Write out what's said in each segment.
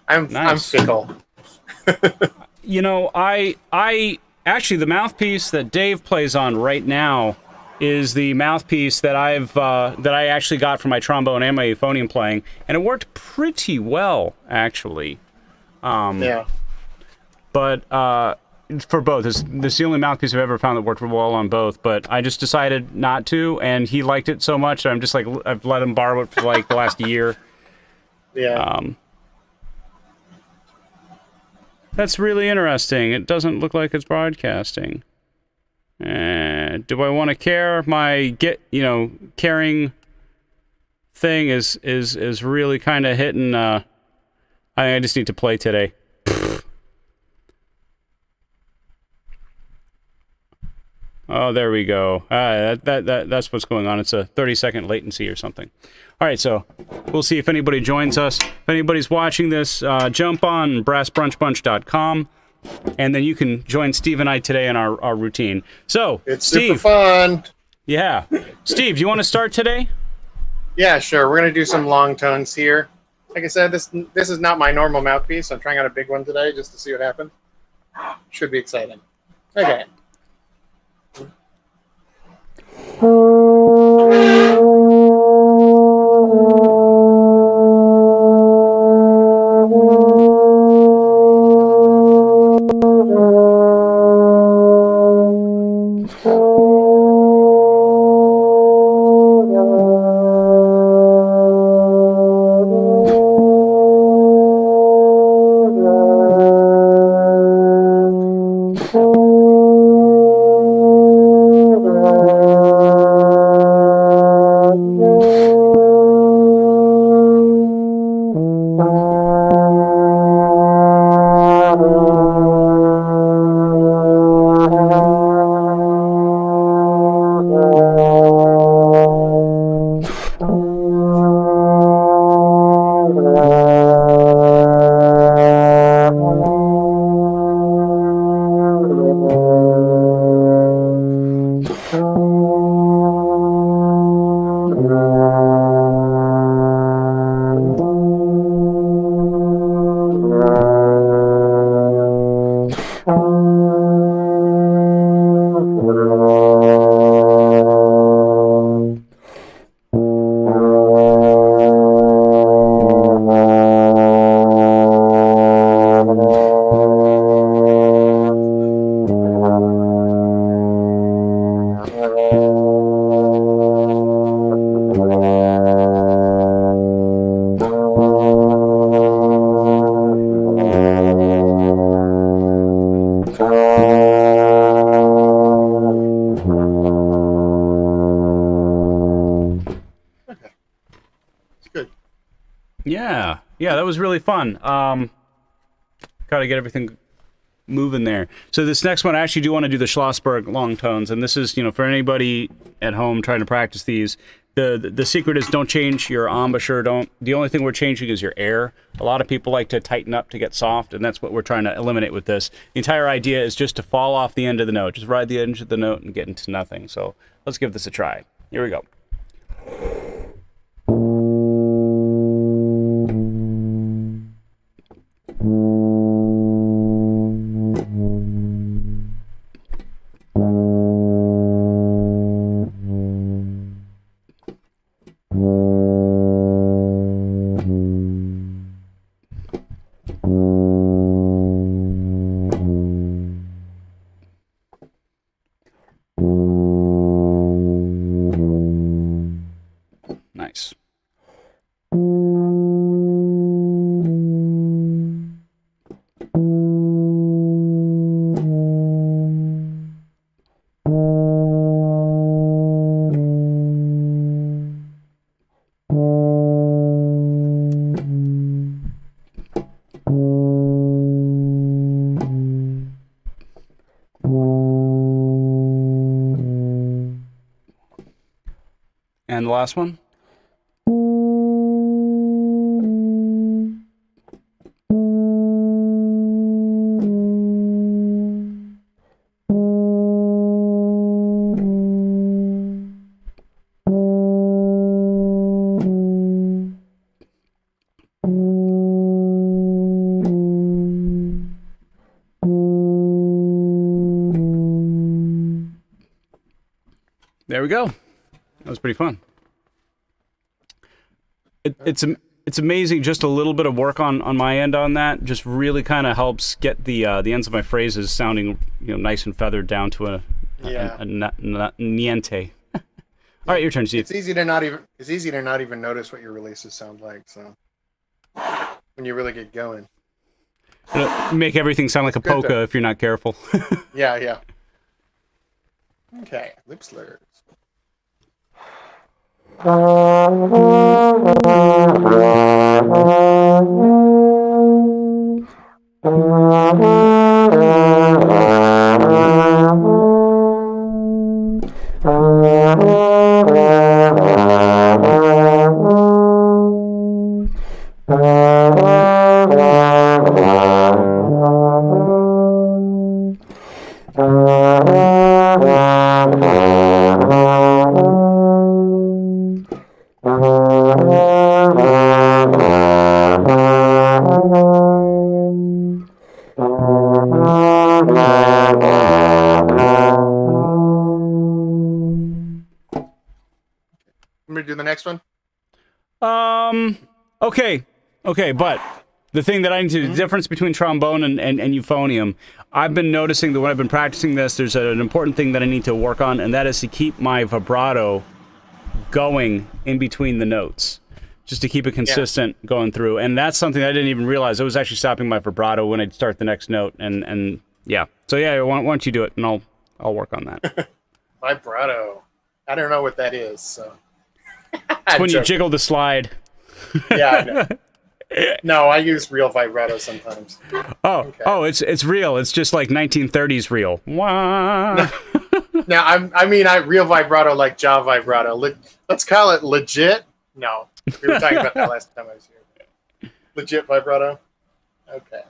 I'm Nice. fickle. You know, I actually the mouthpiece that Dave plays on right now is the mouthpiece that I actually got for my trombone and my euphonium playing, and it worked pretty well actually. Yeah. But for both, this is the only mouthpiece I've ever found that worked well on both. But I just decided not to, and he liked it so much that I'm just like I've let him borrow it for like the last year. Yeah. Um, that's really interesting. It doesn't look like it's broadcasting. Do I want to care? My caring thing is really kind of hitting. I just need to play today. Oh, there we go. That's what's going on. It's a 30-second latency or something. All right, so we'll see if anybody joins us. If anybody's watching this, jump on brassbrunchbunch.com, and then you can join Steve and I today in our routine. So, It's super Steve. fun. Yeah. Steve, do you want to start today? Yeah, sure. We're gonna do some long tones here. Like I said, this is not my normal mouthpiece. I'm trying out a big one today just to see what happens. Should be exciting. Okay. Good. Yeah, that was really fun. Got to get everything moving there. So this next one, I actually do want to do the Schlossberg long tones, and this is, for anybody at home trying to practice these. The secret is don't change your embouchure. The only thing we're changing is your air. A lot of people like to tighten up to get soft, and that's what we're trying to eliminate with this. The entire idea is just to fall off the end of the note. Just ride the edge of the note and get into nothing. So let's give this a try. Here we go. Nice. And the last one. There we go. That was pretty fun. It's amazing. Just a little bit of work on my end on that just really kind of helps get the ends of my phrases sounding nice and feathered down to a niente. All right, your turn, Steve. It's easy to not even notice what your releases sound like. So when you really get going, it'll make everything sound like a polka if you're not careful. Yeah. Okay, lip slurs. I'm gonna do the next one. Okay, but the thing that I need to, the difference between trombone and euphonium, I've been noticing that when I've been practicing this, there's an important thing that I need to work on, and that is to keep my vibrato going in between the notes, just to keep it consistent going through. And that's something I didn't even realize. I was actually stopping my vibrato when I'd start the next note, and yeah. So yeah, why don't you do it, and I'll work on that. Vibrato. I don't know what that is, so. It's when you jiggle the slide. Yeah, I know. No, I use real vibrato sometimes. Oh, it's real. It's just like 1930s real. Wah. Now, I mean real vibrato like jaw vibrato. Let's call it legit. No, we were talking about that last time I was here. Legit vibrato. Okay.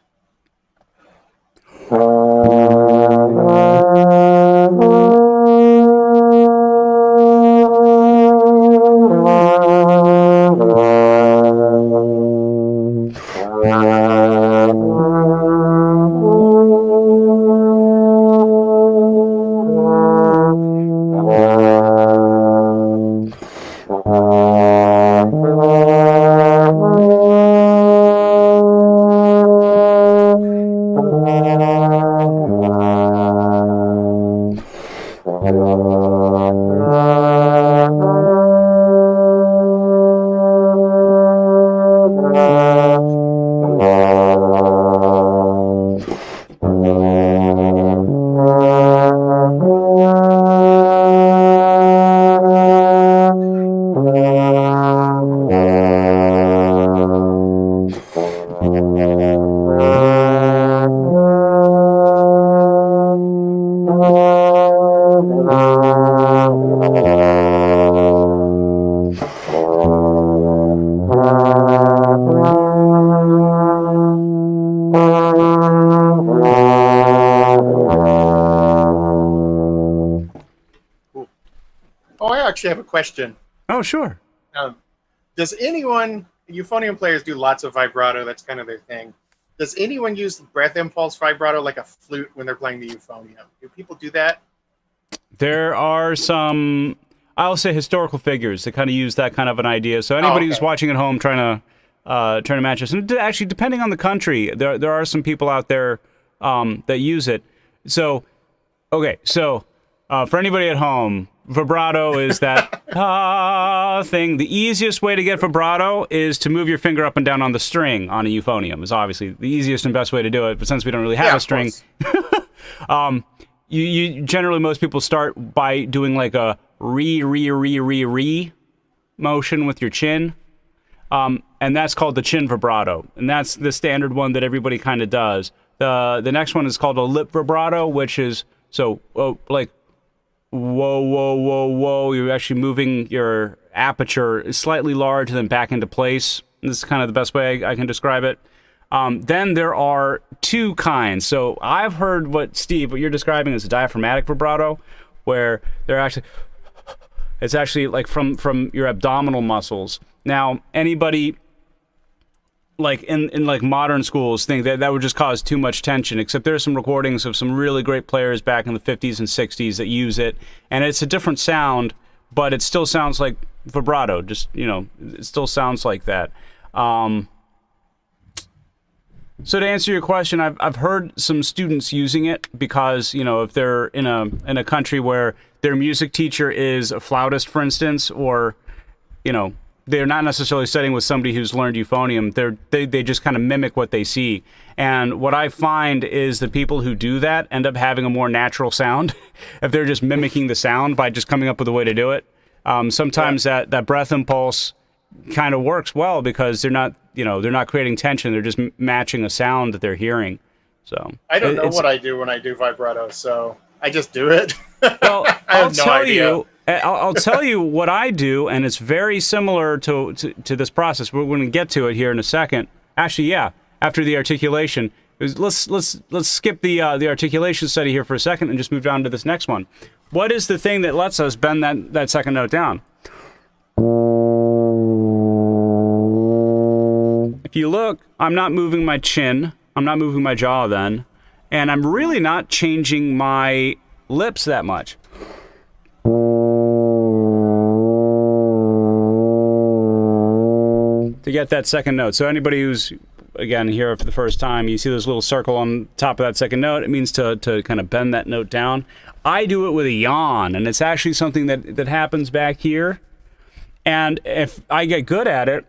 Actually have a question. Oh, sure. Does anyone, euphonium players do lots of vibrato, that's kind of their thing. Does anyone use breath impulse vibrato like a flute when they're playing the euphonium? Do people do that? There are some, I'll say, historical figures that kind of use that kind of an idea. So anybody who's watching at home trying to match this, and actually depending on the country, there are some people out there that use it. So, okay, so for anybody at home, vibrato is that thing. The easiest way to get vibrato is to move your finger up and down on the string on a euphonium. Is obviously the easiest and best way to do it. But since we don't really have a string, you generally, most people start by doing like a re motion with your chin, and that's called the chin vibrato, and that's the standard one that everybody kind of does. The next one is called a lip vibrato, which is like. Whoa, whoa, whoa, whoa. You're actually moving your aperture slightly large and then back into place. This is kind of the best way I can describe it. Then there are two kinds. So I've heard what you're describing as a diaphragmatic vibrato, where it's actually like from your abdominal muscles. Now, anybody like in like modern schools think that would just cause too much tension. Except there are some recordings of some really great players back in the 50s and 60s that use it, and it's a different sound, but it still sounds like vibrato. Just, you know, it still sounds like that. So to answer your question, I've heard some students using it because, you know, if they're in a country where their music teacher is a flautist, for instance, or, you know, they're not necessarily studying with somebody who's learned euphonium, they just kind of mimic what they see. And what I find is the people who do that end up having a more natural sound if they're just mimicking the sound by just coming up with a way to do it. Sometimes that breath impulse kind of works well because they're not, you know, they're not creating tension. They're just matching a sound that they're hearing. So I don't know what I do when I do vibrato, so I just do it. Well, I'll tell you. I'll tell you what I do, and it's very similar to this process. We're going to get to it here in a second. Actually, yeah, after the articulation. Let's skip the articulation study here for a second and just move down to this next one. What is the thing that lets us bend that second note down? If you look, I'm not moving my chin. I'm not moving my jaw then. And I'm really not changing my lips that much. To get that second note. So anybody who's, again, here for the first time, you see this little circle on top of that second note. It means to kind of bend that note down. I do it with a yawn, and it's actually something that happens back here. And if I get good at it,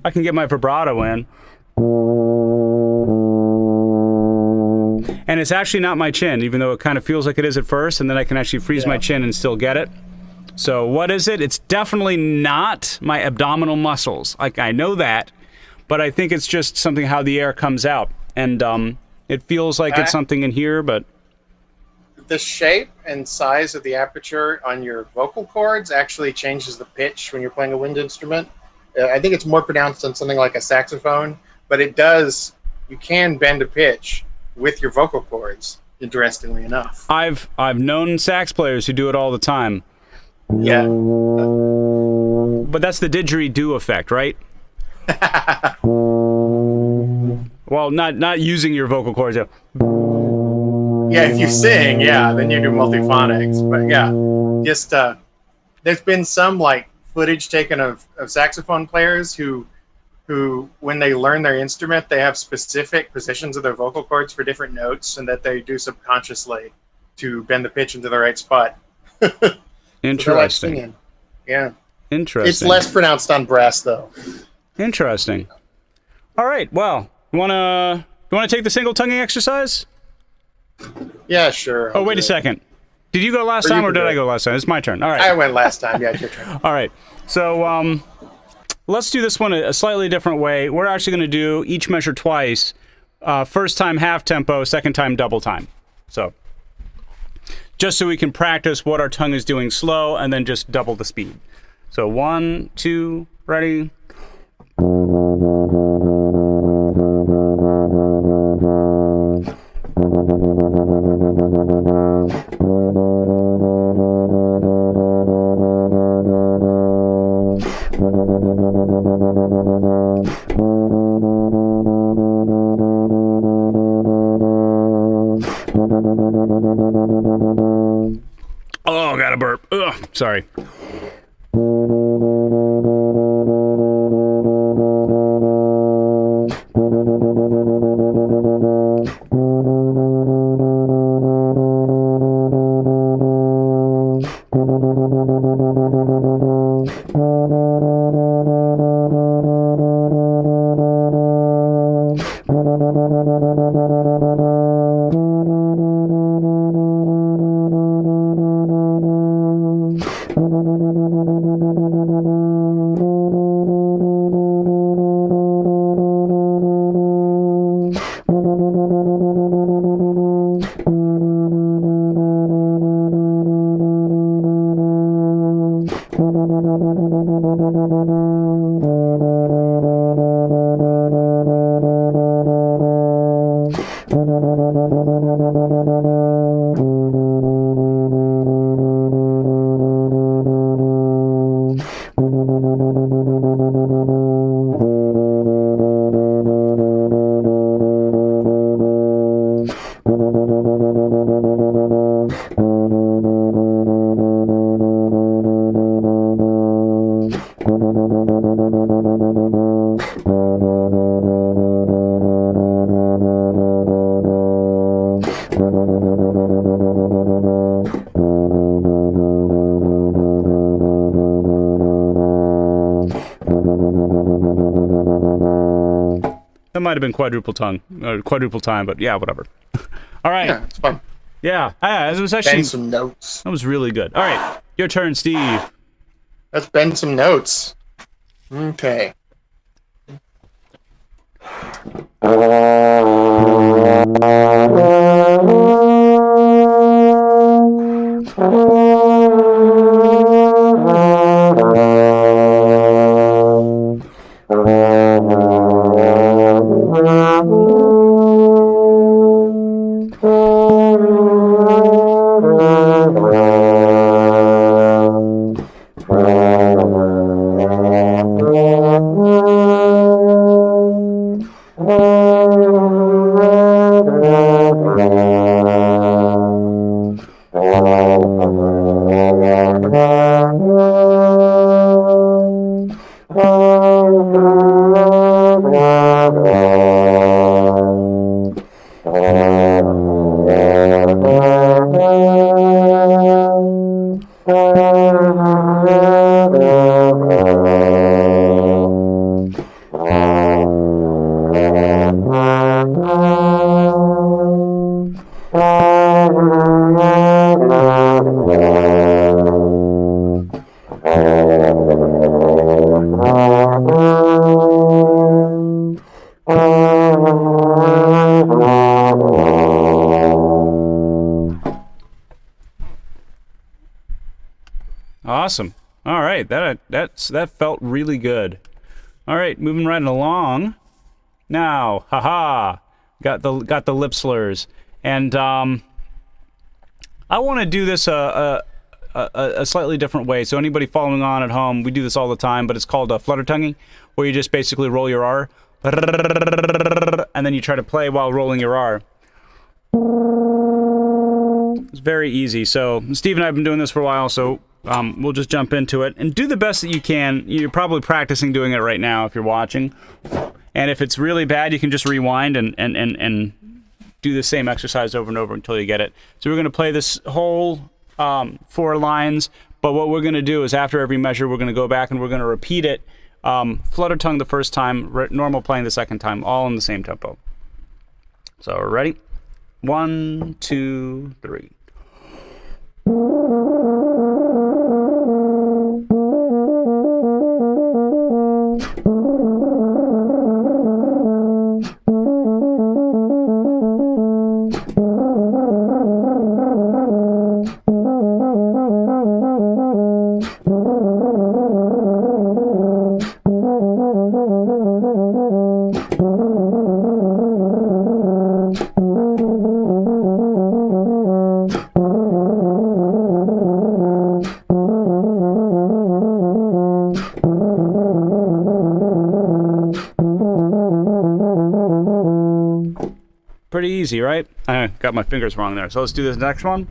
I can get my vibrato in. And it's actually not my chin, even though it kind of feels like it is at first, and then I can actually freeze my chin and still get it. So what is it? It's definitely not my abdominal muscles. Like, I know that, but I think it's just something how the air comes out. And it feels like it's something in here, but... The shape and size of the aperture on your vocal cords actually changes the pitch when you're playing a wind instrument. I think it's more pronounced on something like a saxophone, but it does, you can bend a pitch with your vocal cords, interestingly enough. I've known sax players who do it all the time. Yeah. But that's the didgeridoo effect, right? Well, not using your vocal cords. Yeah, if you sing, yeah, then you do multiphonics. But yeah, just there's been some like footage taken of saxophone players who when they learn their instrument, they have specific positions of their vocal cords for different notes, and that they do subconsciously to bend the pitch into the right spot. Interesting. So like yeah. Interesting. It's less pronounced on brass, though. Interesting. All right. Well, you wanna take the single tonguing exercise? Yeah, sure. Oh, wait a second. Did you go last time, or did I go last time? It's my turn. All right. I went last time. Yeah, it's your turn. All right. So let's do this one a slightly different way. We're actually going to do each measure twice. First time half tempo, second time double time. So just so we can practice what our tongue is doing slow, and then just double the speed. So 1, 2, ready. Oh, got a burp. Ugh, sorry. That might have been quadruple tongue, or quadruple time, but yeah, whatever. All right. Yeah, it's fun. Yeah, it was actually... Bend some notes. That was really good. All right, your turn, Steve. Let's bend some notes. Okay. Awesome. All right, that felt really good. All right, moving right along. Now, haha, got the lip slurs, and I want to do this a slightly different way. So anybody following on at home, we do this all the time, but it's called flutter tonguing, where you just basically roll your R, and then you try to play while rolling your R. It's very easy. So Steve and I have been doing this for a while, so we'll just jump into it and do the best that you can. You're probably practicing doing it right now if you're watching. And if it's really bad, you can just rewind and do the same exercise over and over until you get it. So we're going to play this whole 4 lines, but what we're going to do is after every measure, we're going to go back and we're going to repeat it. Flutter tongue the first time, normal playing the second time, all in the same tempo. So we're ready? 1, 2, 3. Pretty easy, right? I got my fingers wrong there. So let's do this next one.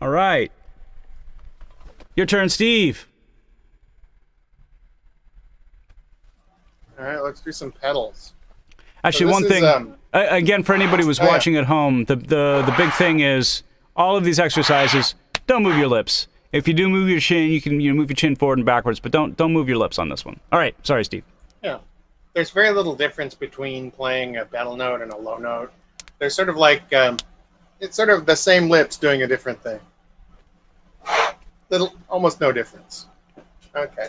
All right. Your turn, Steve. All right, let's do some pedals. Actually, So one this thing, is, again, for anybody who's watching at home, the big thing is all of these exercises, don't move your lips. If you do move your chin, you can move your chin forward and backwards, but don't move your lips on this one. All right, sorry, Steve. Yeah, there's very little difference between playing a pedal note and a low note. They're sort of like it's sort of the same lips doing a different thing. Almost no difference. Okay.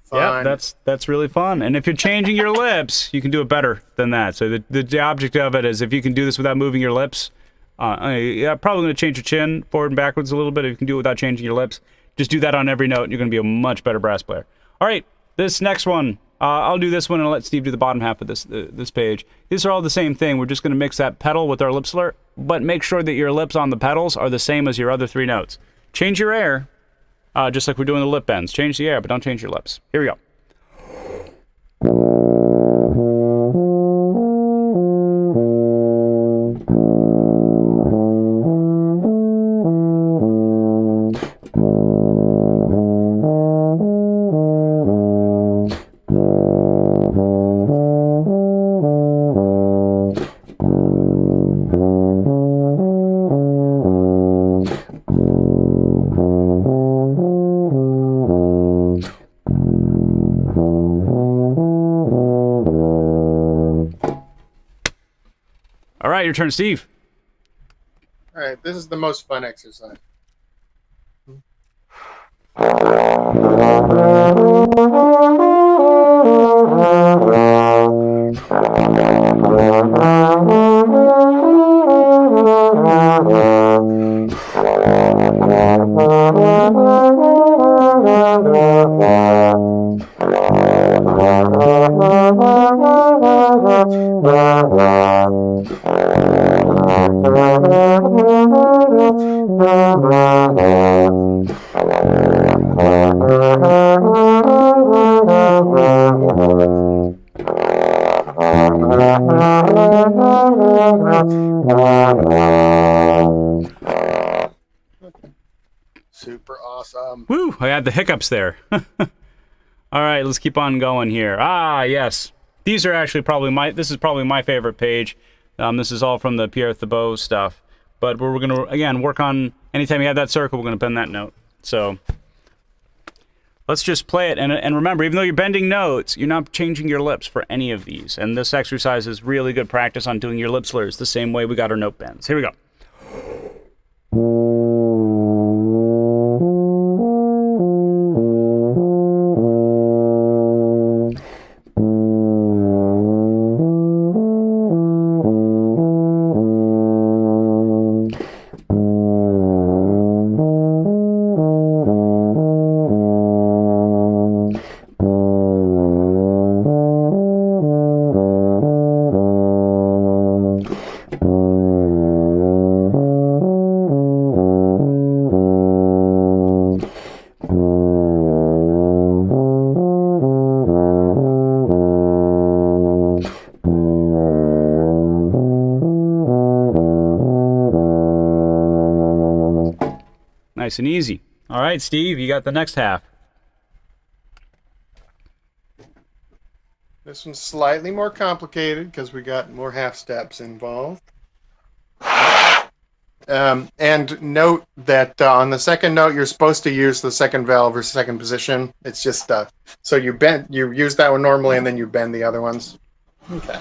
Fun. Yeah, that's really fun. And if you're changing your lips, you can do it better than that. So the object of it is if you can do this without moving your lips, yeah, probably going to change your chin forward and backwards a little bit. If you can do it without changing your lips, just do that on every note, and you're going to be a much better brass player. All right, this next one, I'll do this one and I'll let Steve do the bottom half of this page. These are all the same thing. We're just going to mix that pedal with our lip slur, but make sure that your lips on the pedals are the same as your other three notes. Change your air. Just like we're doing the lip bends. Change the air, but don't change your lips. Here we go. All right, your turn, Steve. All right, this is the most fun exercise. Super awesome. Woo! I had the hiccups there. All right, let's keep on going here. Ah, yes. These are actually this is probably my favorite page. This is all from the Pierre Thibault stuff. But we're going to, again, work on, anytime you have that circle, we're going to bend that note. So let's just play it. And remember, even though you're bending notes, you're not changing your lips for any of these. And this exercise is really good practice on doing your lip slurs the same way we got our note bends. Here we go. Nice and easy. All right, Steve, you got the next half. This one's slightly more complicated because we got more half steps involved. And note that on the second note, you're supposed to use the second valve or second position. It's just so you use that one normally, and then you bend the other ones. Okay.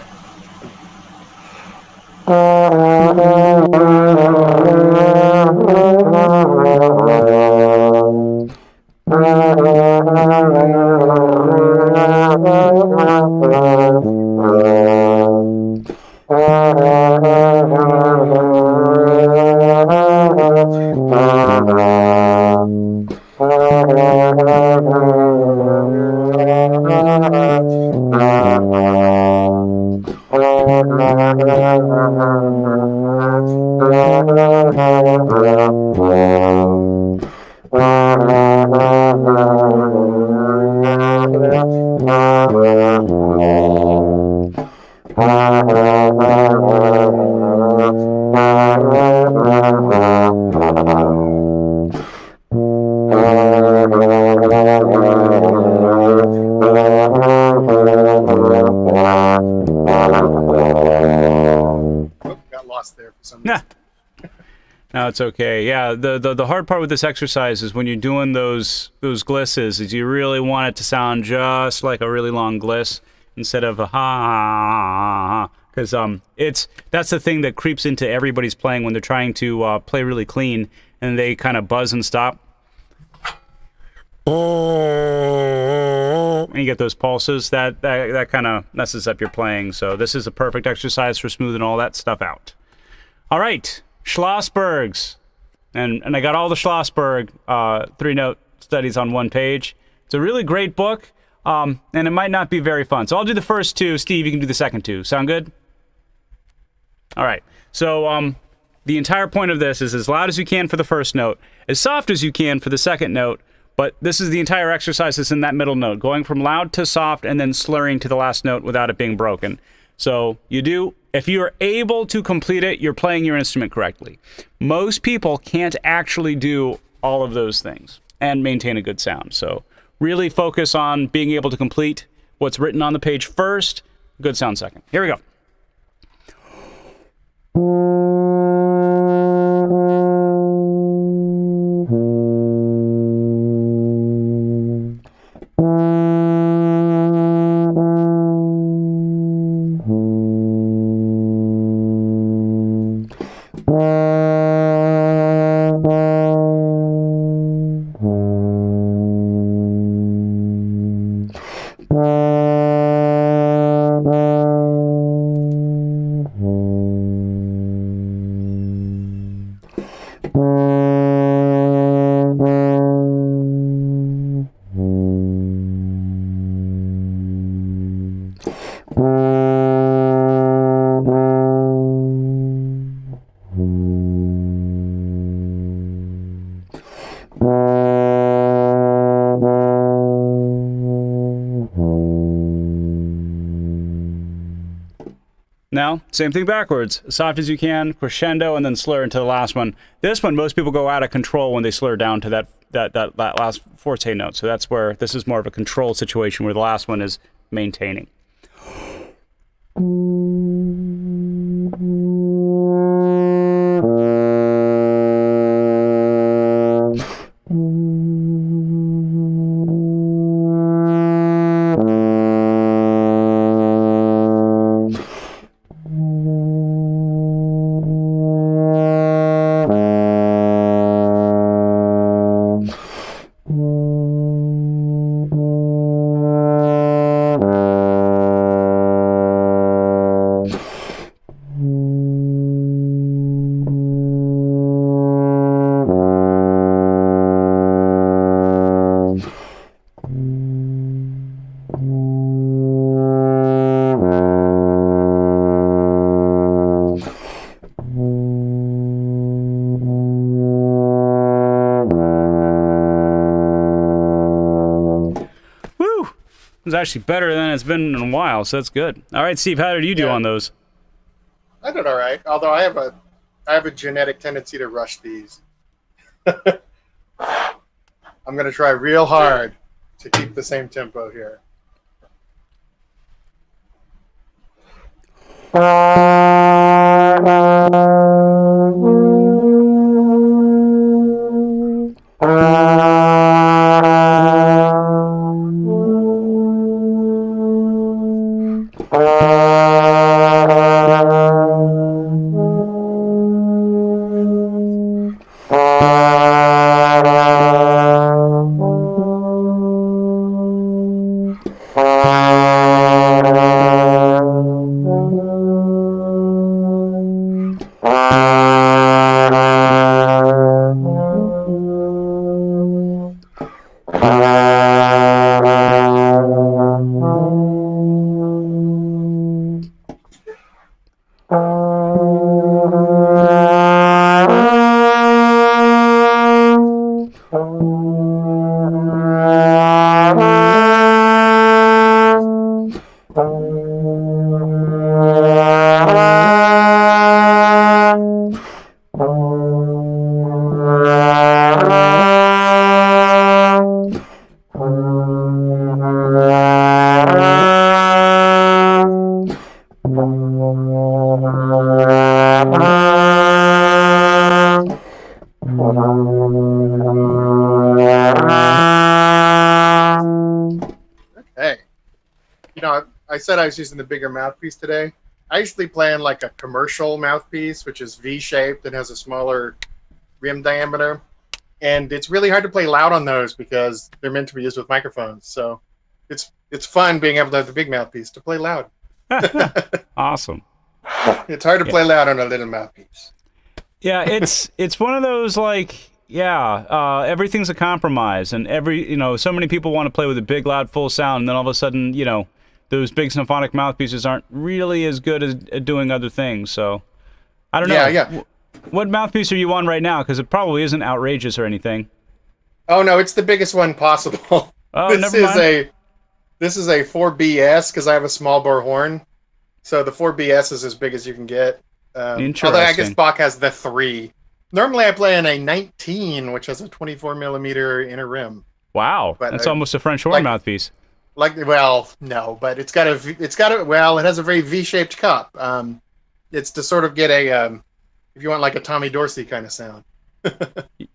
That's okay. Yeah, the hard part with this exercise is when you're doing those glisses is you really want it to sound just like a really long gliss instead of a ha, because that's the thing that creeps into everybody's playing when they're trying to play really clean and they kind of buzz and stop. And you get those pulses that kind of messes up your playing. So this is a perfect exercise for smoothing all that stuff out. All right, Schlossbergs, and I got all the Schlossberg 3-note studies on one page. It's a really great book, and it might not be very fun. So I'll do the first two. Steve, you can do the second two. Sound good? All right. So the entire point of this is as loud as you can for the first note, as soft as you can for the second note. But this is the entire exercise that's in that middle note, going from loud to soft and then slurring to the last note without it being broken. So if you are able to complete it, you're playing your instrument correctly. Most people can't actually do all of those things and maintain a good sound. So really focus on being able to complete what's written on the page first, good sound second. Here we go. Now, same thing backwards. As soft as you can, crescendo, and then slur into the last one. This one, most people go out of control when they slur down to that last forte note. So that's where this is more of a control situation where the last one is maintaining. It's actually better than it's been in a while, so that's good. All right, Steve, how did you do on those? I did all right. Although I have a genetic tendency to rush these. I'm going to try real hard to keep the same tempo here. I said I was using the bigger mouthpiece today. I usually play in like a commercial mouthpiece, which is V-shaped and has a smaller rim diameter. And it's really hard to play loud on those because they're meant to be used with microphones. So it's fun being able to have the big mouthpiece to play loud. Awesome. It's hard to play loud on a little mouthpiece. Yeah, it's one of those like, everything's a compromise, and so many people want to play with a big, loud, full sound, and then all of a sudden, those big symphonic mouthpieces aren't really as good at doing other things. So, I don't know. Yeah. What mouthpiece are you on right now? Because it probably isn't outrageous or anything. Oh no, it's the biggest one possible. Oh, never mind. This is a 4BS because I have a small bore horn. So the 4BS is as big as you can get. Interesting. Although I guess Bach has the 3. Normally I play in a 19, which has a 24 millimeter inner rim. Wow, but that's almost a French horn mouthpiece. No, but it has a very V-shaped cup. It's to sort of get if you want like a Tommy Dorsey kind of sound.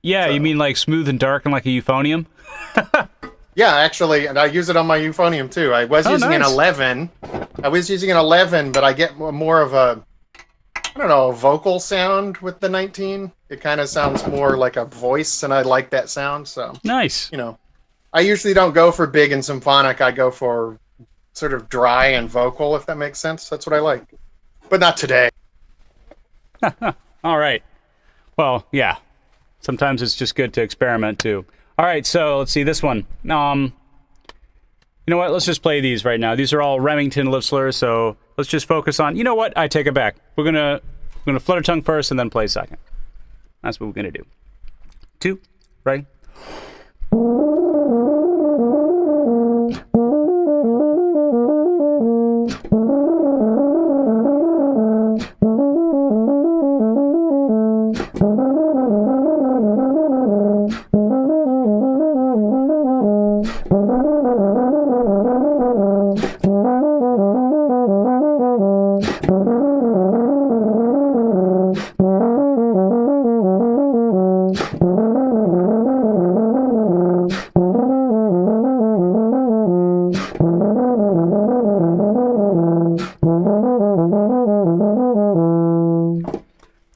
Yeah, so. You mean like smooth and dark and like a euphonium? Yeah, actually, and I use it on my euphonium too. I was using an 11. I was using an 11, but I get more of a vocal sound with the 19. It kind of sounds more like a voice, and I like that sound. So nice. I usually don't go for big and symphonic. I go for sort of dry and vocal, if that makes sense. That's what I like, but not today. All right. Well, yeah. Sometimes it's just good to experiment too. All right, so let's see this one. You know what? Let's just play these right now. These are all Remington lip slurs, so let's just focus on. You know what? I take it back. We're gonna flutter tongue first and then play second. That's what we're gonna do. 2, ready?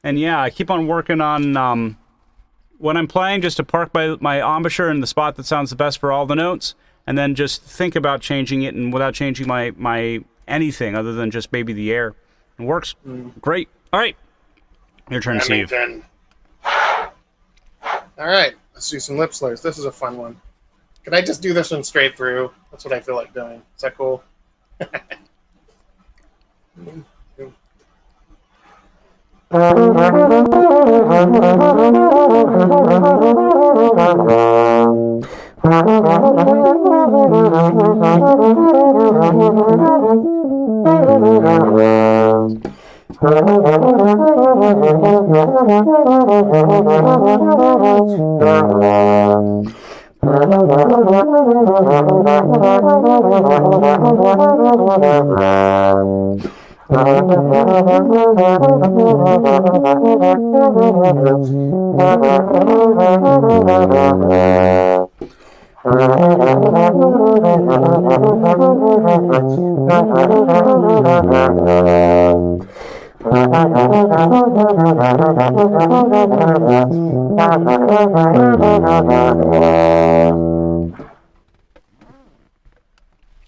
And yeah, I keep on working on, when I'm playing, just to park my embouchure in the spot that sounds the best for all the notes, and then just think about changing it, and without changing my anything other than just maybe the air. It works great. All right, your turn, Steve. All right, let's do some lip slurs. This is a fun one. Can I just do this one straight through? That's what I feel like doing. Is that cool?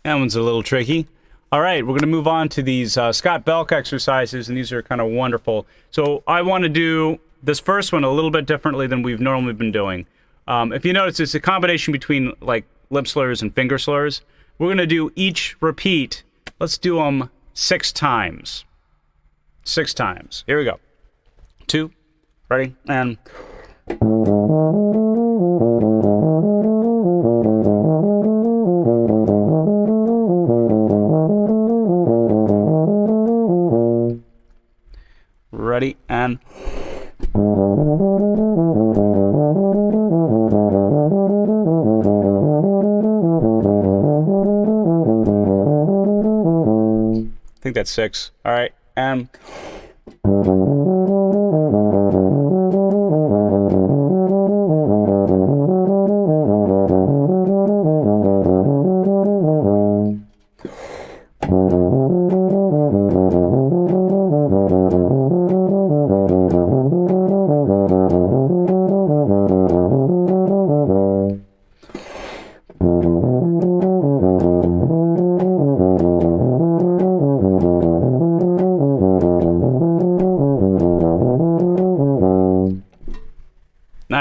That one's a little tricky. All right, we're going to move on to these Scott Belk exercises, and these are kind of wonderful. So I want to do this first one a little bit differently than we've normally been doing. If you notice, it's a combination between like lip slurs and finger slurs. We're going to do each repeat. Let's do them 6 times. 6 times. Here we go. 2, ready, and... Ready, and... I think that's 6. All right, and...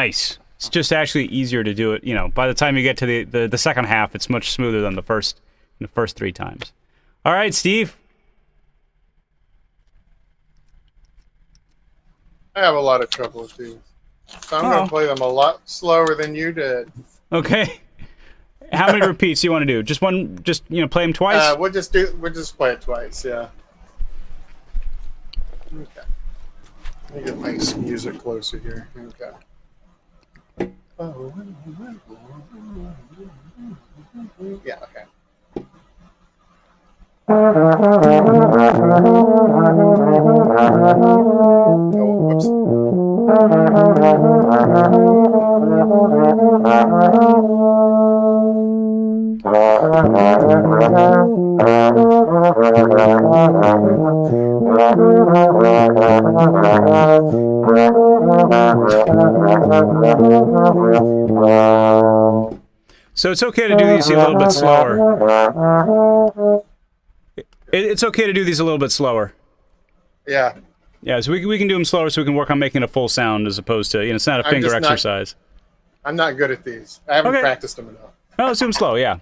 Nice. It's just actually easier to do it. You know, by the time you get to the second half, it's much smoother than the first 3 times. All right, Steve. I have a lot of trouble with these, so I'm going to play them a lot slower than you did. Okay. How many repeats do you want to do? Just one? Just play them twice? We'll just play it twice. Yeah. Okay. Let me get my music closer here. Okay. Yeah. Okay. Oh, whoops. So it's okay to do these a little bit slower. It's okay to do these a little bit slower. Yeah. Yeah, so we can do them slower so we can work on making a full sound as opposed to, it's not a finger exercise. I'm not good at these. I haven't practiced them enough. No, let's do them slow, yeah.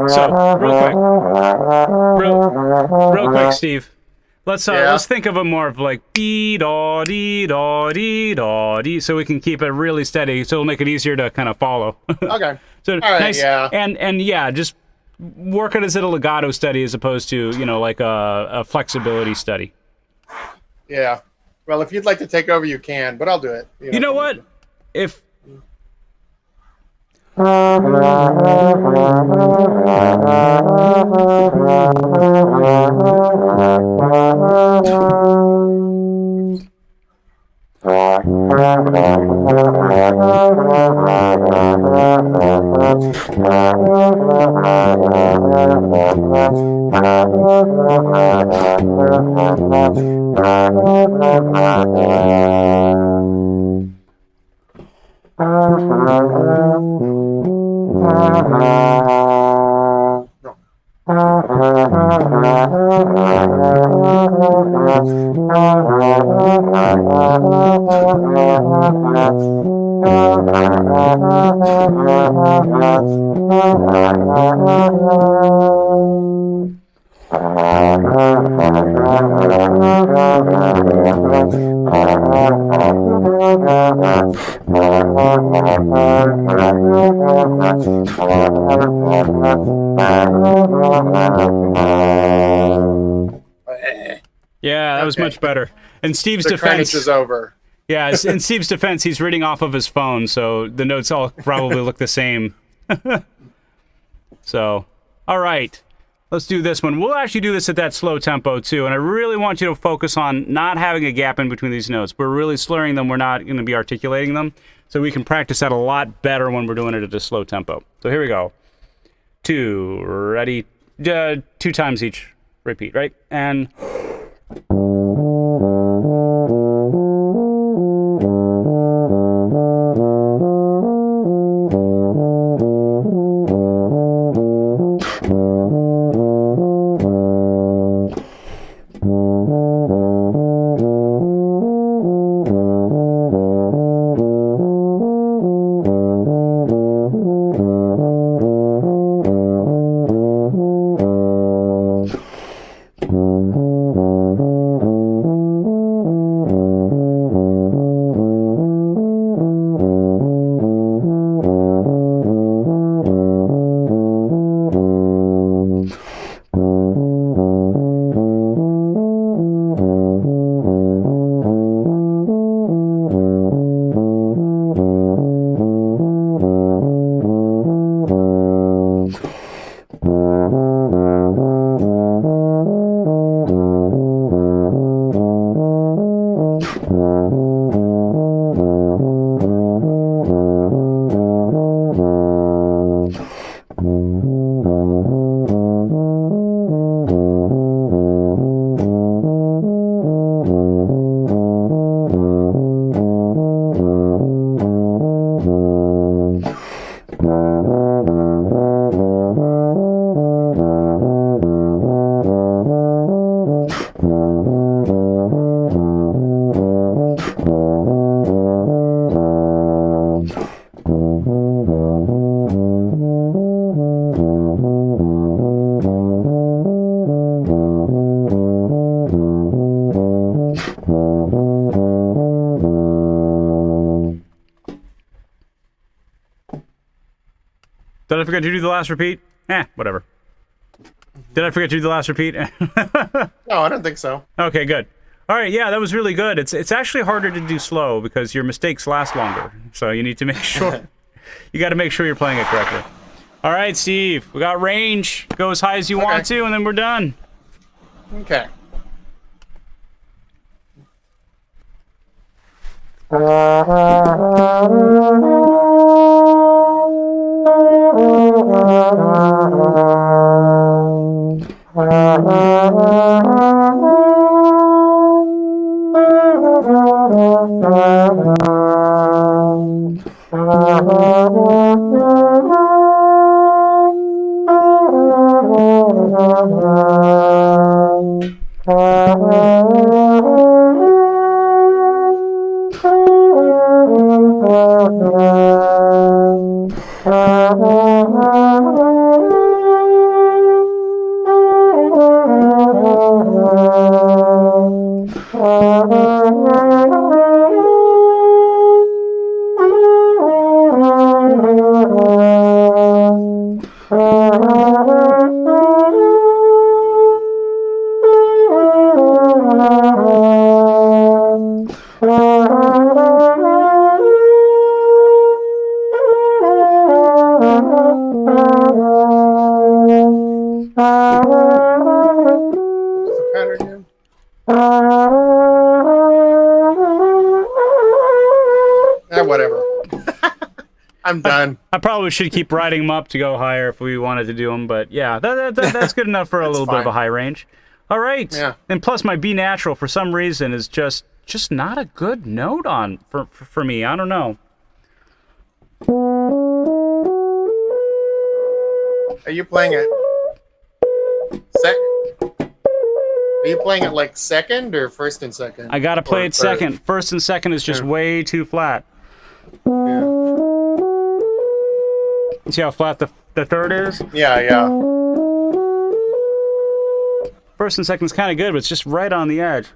So, real quick, Steve. Let's think of a more of like dee da dee da dee da dee, so we can keep it really steady. So it'll make it easier to kind of follow. Okay. So all right, nice. Yeah. And yeah, just work it as a legato study as opposed to like a flexibility study. Yeah. Well, if you'd like to take over, you can, but I'll do it. You know what? If yeah, that was much better. In Steve's defense, is over. Yeah, in Steve's defense, he's reading off of his phone, so the notes all probably look the same. So, all right, let's do this one. We'll actually do this at that slow tempo too, and I really want you to focus on not having a gap in between these notes. We're really slurring them. We're not going to be articulating them, so we can practice that a lot better when we're doing it at a slow tempo. So here we go. 2, ready, 2 times each. Repeat, right? And... Did I forget to do the last repeat? Whatever. Did I forget to do the last repeat? No, I don't think so. Okay, good. All right, yeah, that was really good. It's actually harder to do slow because your mistakes last longer. So you need to make sure you got to make sure you're playing it correctly. All right, Steve, we got range. Go as high as you want to, and then we're done. Okay. Whatever. I'm done. I probably should keep writing them up to go higher if we wanted to do them, but yeah, that's good enough for a little bit of a high range. All right. Yeah. And plus, my B natural for some reason is just not a good note on for me. I don't know. Are you playing it Are you playing it like second or first and second? I gotta play it second. First and second is just way too flat. Yeah. See how flat the third is? Yeah, yeah. First and second is kind of good, but it's just right on the edge.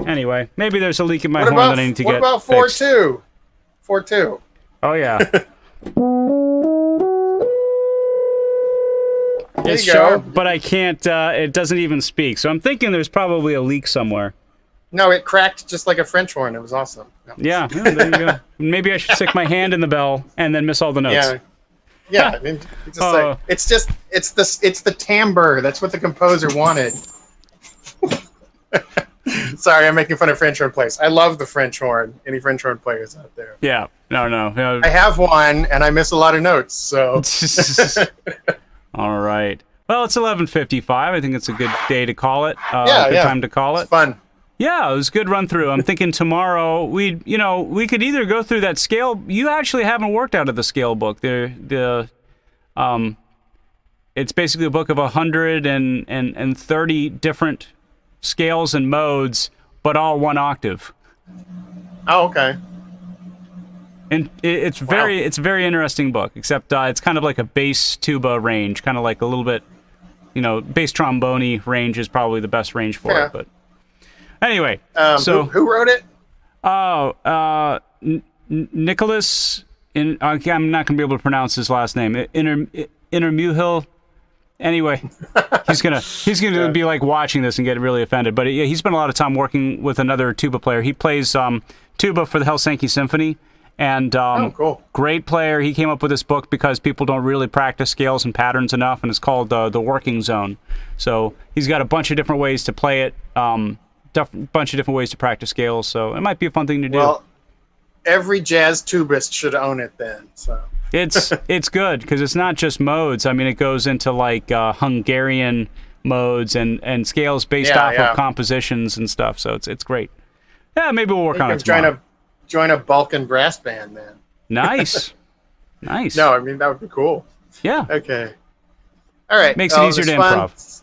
Anyway, maybe there's a leak in my horn that I need to get fixed. What about 4-2? 4-2. Oh, yeah. It's sharp, but I can't, it doesn't even speak. So I'm thinking there's probably a leak somewhere. No, it cracked just like a French horn. It was awesome. No. Yeah, there you go. Maybe I should stick my hand in the bell and then miss all the notes. Yeah. I mean, it's the timbre. That's what the composer wanted. Sorry, I'm making fun of French horn players. I love the French horn. Any French horn players out there? Yeah. No. I have one, and I miss a lot of notes. So. All right. Well, it's 11:55. I think it's a good day to call it. Good time to call it. It's fun. Yeah, it was a good run through. I'm thinking tomorrow we could either go through that scale. You actually haven't worked out of the scale book. It's basically a book of 130 different scales and modes, but all one octave. Oh, okay. And it's a very interesting book. Except it's kind of like a bass tuba range, kind of like a little bit, bass trombone range is probably the best range for it. But anyway, so who wrote it? Oh, Nicholas. I'm not going to be able to pronounce his last name. Intermuhil. Anyway, he's gonna be like watching this and get really offended. But he spent a lot of time working with another tuba player. He plays tuba for the Helsinki Symphony, And cool. great player. He came up with this book because people don't really practice scales and patterns enough, and it's called The Working Zone. So he's got a bunch of different ways to play it, bunch of different ways to practice scales. So it might be a fun thing to do. Well, every jazz tubist should own it then. So it's good because it's not just modes. I mean, it goes into like Hungarian modes and scales based off of compositions and stuff. So it's great. Yeah, maybe we'll work on it tomorrow. Join a Balkan brass band, man. Nice. Nice. No, I mean, that would be cool. Yeah. Okay. All right. Makes it easier to improv.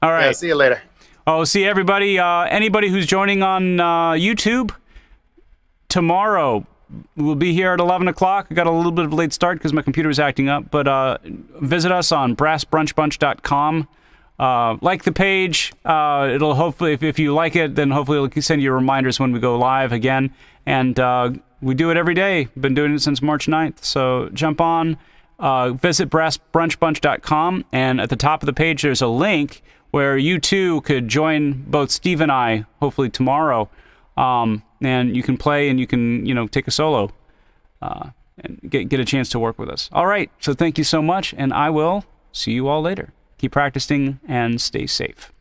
All right. Yeah, see you later. Oh, see everybody. Anybody who's joining on YouTube, tomorrow we'll be here at 11 o'clock. I got a little bit of a late start because my computer was acting up, but visit us on brassbrunchbunch.com. Like the page. It'll hopefully, if you like it, then hopefully it'll send you reminders when we go live again. And we do it every day. Been doing it since March 9th. So jump on, visit brassbrunchbunch.com, and at the top of the page there's a link where you too could join both Steve and I, hopefully tomorrow. And you can play and you can, take a solo and get a chance to work with us. All right. So thank you so much, and I will see you all later. Keep practicing and stay safe.